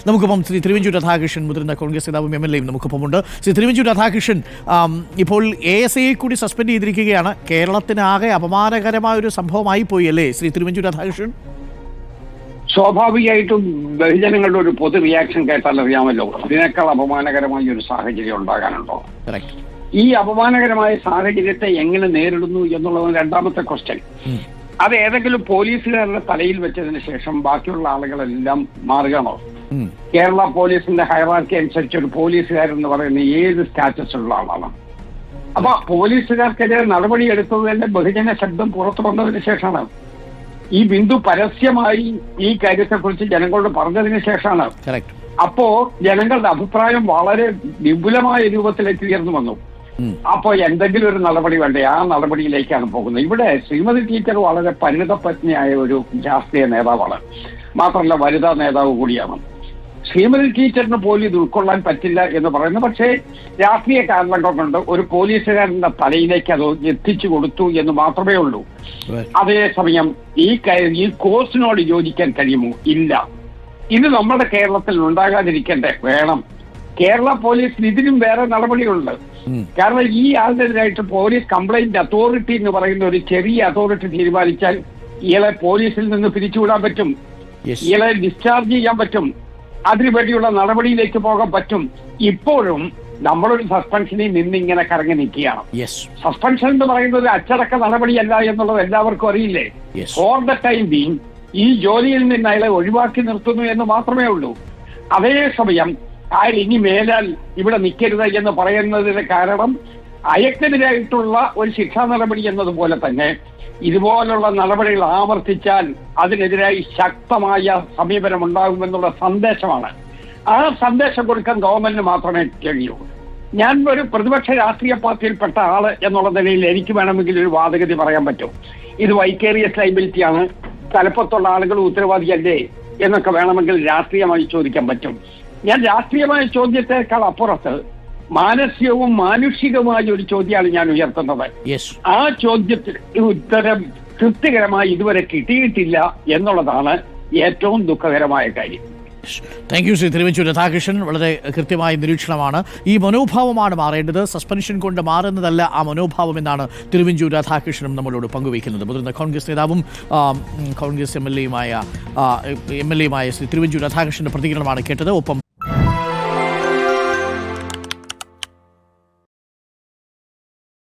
നമുക്കിപ്പം ശ്രീ തിരുവഞ്ചൂർ രാധാകൃഷ്ണൻ മുതിർന്ന കോൺഗ്രസ് നേതാവും MLA-യും നമുക്കൊപ്പമുണ്ട്. ശ്രീ തിരുവഞ്ചൂർ രാധാകൃഷ്ണൻ, ഇപ്പോൾ ASI കൂടി സസ്പെൻഡ് ചെയ്തിരിക്കുകയാണ്. കേരളത്തിനാകെ അപമാനകരമായ ഒരു സംഭവമായി പോയി അല്ലേ ശ്രീ തിരുവഞ്ചൂർ രാധാകൃഷ്ണൻ? സ്വാഭാവികമായിട്ടും ബഹുജനങ്ങളുടെ ഒരു പൊതു റിയാക്ഷൻ കേട്ടാൽ അറിയാമല്ലോ, ഇതിനേക്കാൾ അപമാനകരമായ ഒരു സാഹചര്യം ഉണ്ടാകാനുണ്ടോ? ഈ അപമാനകരമായ സാഹചര്യത്തെ എങ്ങനെ നേരിടുന്നു എന്നുള്ളത് രണ്ടാമത്തെ ക്വസ്റ്റ്യൻ. അത് ഏതെങ്കിലും പോലീസുകാരുടെ തലയിൽ വെച്ചതിന് ശേഷം ബാക്കിയുള്ള ആളുകളെല്ലാം മാറുകയാണോ? കേരള പോലീസിന്റെ ഹൈറാർക്കി അനുസരിച്ച് ഒരു പോലീസുകാരൻ എന്ന് പറയുന്ന ഏത് സ്റ്റാറ്റസ് ഉള്ള ആളാണ്? അപ്പൊ പോലീസുകാർക്കെതിരെ നടപടിയെടുത്തത് തന്നെ ബഹുജന ശബ്ദം പുറത്തു വന്നതിന് ശേഷമാണ്. ഈ ബിന്ദു പരസ്യമായി ഈ കാര്യത്തെക്കുറിച്ച് ജനങ്ങളോട് പറഞ്ഞതിന് ശേഷമാണ്. അപ്പോ ജനങ്ങളുടെ അഭിപ്രായം വളരെ വിപുലമായ രൂപത്തിലേക്ക് ഉയർന്നു വന്നു. അപ്പോ എന്തെങ്കിലും ഒരു നടപടി വേണ്ടേ? ആ നടപടിയിലേക്കാണ് പോകുന്നത്. ഇവിടെ ശ്രീമതി ടീച്ചർ വളരെ പരിണിതപ്രജ്ഞയായ ഒരു രാഷ്ട്രീയ നേതാവാണ്, മാത്രമല്ല വനിതാ നേതാവ് കൂടിയാണ്. ശ്രീമതി ടീച്ചറിന് പോലും ഇത് ഉൾക്കൊള്ളാൻ പറ്റില്ല എന്ന് പറയുന്നു. പക്ഷേ രാഷ്ട്രീയ കാരണങ്ങൾ കൊണ്ട് ഒരു പോലീസുകാരന്റെ തലയിലേക്ക് അത് എത്തിച്ചു കൊടുത്തു എന്ന് മാത്രമേ ഉള്ളൂ. അതേസമയം ഈ കോഴ്സിനോട് യോജിക്കാൻ കഴിയുമോ? ഇല്ല. ഇത് നമ്മുടെ കേരളത്തിൽ ഉണ്ടാകാതിരിക്കണ്ടേ? വേണം. കേരള പോലീസിന് ഇതിനും വേറെ നടപടികളുണ്ട്. കാരണം ഈ ആളിനെതിരായിട്ട് പോലീസ് കംപ്ലൈന്റ് അതോറിറ്റി എന്ന് പറയുന്ന ഒരു ചെറിയ അതോറിറ്റി തീരുമാനിച്ചാൽ ഇയാളെ പോലീസിൽ നിന്ന് പിരിച്ചുവിടാൻ പറ്റും, ഇയാളെ ഡിസ്ചാർജ് ചെയ്യാൻ പറ്റും, അതിനുവേണ്ടിയുള്ള നടപടിയിലേക്ക് പോകാൻ പറ്റും. ഇപ്പോഴും നമ്മളൊരു സസ്പെൻഷനിൽ നിന്നിങ്ങനെ കറങ്ങി നിൽക്കുകയാണ്. സസ്പെൻഷൻ എന്ന് പറയുന്നത് അച്ചടക്ക നടപടിയല്ല എന്നുള്ളത് എല്ലാവർക്കും അറിയില്ലേ? ഫോർ ദ ടൈം ബീങ് ഈ ജോലിയിൽ നിന്ന് അയാളെ ഒഴിവാക്കി നിർത്തുന്നു എന്ന് മാത്രമേ ഉള്ളൂ. അതേസമയം അയാൾ ഇനി മേലാൽ ഇവിടെ നിൽക്കരുത് എന്ന് പറയുന്നതിന് കാരണം അയാൾക്കെതിരായിട്ടുള്ള ഒരു ശിക്ഷാ നടപടി എന്നതുപോലെ തന്നെ ഇതുപോലുള്ള നടപടികൾ ആവർത്തിച്ചാൽ അതിനെതിരായി ശക്തമായ സമീപനം ഉണ്ടാകുമെന്നുള്ള സന്ദേശമാണ്. ആ സന്ദേശം കൊടുക്കാൻ ഗവൺമെന്റിന് മാത്രമേ കഴിയൂ. ഞാൻ ഒരു പ്രതിപക്ഷ രാഷ്ട്രീയ പാർട്ടിയിൽപ്പെട്ട ആള് എന്നുള്ള നിലയിൽ എനിക്ക് വേണമെങ്കിൽ ഒരു വാദഗതി പറയാൻ പറ്റും. ഇത് വൈക്കേറിയസ് ലൈബിലിറ്റിയാണ്, തലപ്പത്തുള്ള ആളുകൾ ഉത്തരവാദിയല്ലേ എന്നൊക്കെ വേണമെങ്കിൽ രാഷ്ട്രീയമായി ചോദിക്കാൻ പറ്റും. ഞാൻ രാഷ്ട്രീയമായ ചോദ്യത്തെക്കാൾ അപ്പുറത്ത് മാനസികവും മാനുഷികവുമായ ഒരു ചോദ്യമാണ് ഞാൻ ഉയർത്തുന്നത്. ആ ചോദ്യത്തിന് ഉത്തരം തൃപ്തികരമായി ഇതുവരെ കിട്ടിയിട്ടില്ല എന്നുള്ളതാണ് ഏറ്റവും ദുഃഖകരമായ കാര്യം. Thank you Shri Thiruvanchoor Radhakrishnan. വളരെ കൃത്യമായ നിരീക്ഷണമാണ്. ഈ മനോഭാവമാണ് മാറേണ്ടത്, സസ്പെൻഷൻ കൊണ്ട് മാറുന്നതല്ല ആ മനോഭാവം എന്നാണ് തിരുവഞ്ചൂർ രാധാകൃഷ്ണനും നമ്മളോട് പങ്കുവയ്ക്കുന്നത്. മുതിർന്ന കോൺഗ്രസ് നേതാവും കോൺഗ്രസ് MLA-യുമായ ശ്രീ തിരുവഞ്ചൂർ രാധാകൃഷ്ണന്റെ പ്രതികരണമാണ് കേട്ടത്. ഒപ്പം